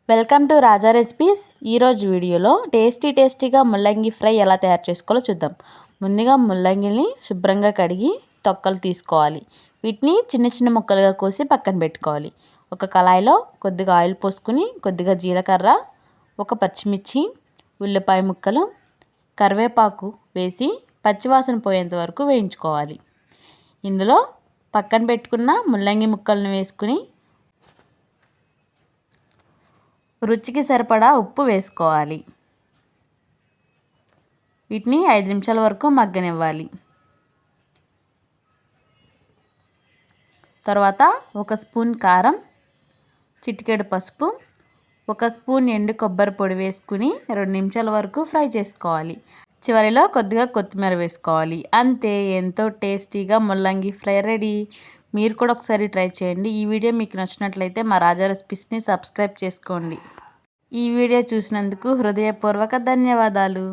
Welcome to Raja recipes. ఈరోజు వీడియోలో టేస్టీగా ముల్లంగి ఫ్రై ఎలా తయారు చేసుకోవాలో చూద్దాం. ముందుగా ముల్లంగిని శుభ్రంగా కడిగి తొక్కలు తీసుకోవాలి. వీటిని చిన్న చిన్న ముక్కలుగా కోసి పక్కన పెట్టుకోవాలి. ఒక కళాయిలో కొద్దిగా ఆయిల్ పోసుకుని కొద్దిగా జీలకర్ర, ఒక పచ్చిమిర్చి, ఉల్లిపాయ ముక్కలు, కరివేపాకు వేసి పచ్చివాసన పోయేంత వరకు వేయించుకోవాలి. ఇందులో పక్కన పెట్టుకున్న ముల్లంగి ముక్కలను వేసుకుని రుచికి సరిపడా ఉప్పు వేసుకోవాలి. వీటిని 5 నిమిషాల వరకు మగ్గనివ్వాలి. తర్వాత ఒక స్పూన్ కారం, చిటికెడు పసుపు, ఒక స్పూన్ ఎండు కొబ్బరి పొడి వేసుకుని 2 నిమిషాల వరకు ఫ్రై చేసుకోవాలి. చివరిలో కొద్దిగా కొత్తిమీర వేసుకోవాలి. అంతే, ఎంతో టేస్టీగా ముల్లంగి ఫ్రై రెడీ. మీరు కూడా ఒకసారి ట్రై చేయండి. ఈ వీడియో మీకు నచ్చినట్లయితే మా రాజా రెసిపీస్ని సబ్స్క్రైబ్ చేసుకోండి. ఈ వీడియో చూసినందుకు హృదయపూర్వక ధన్యవాదాలు.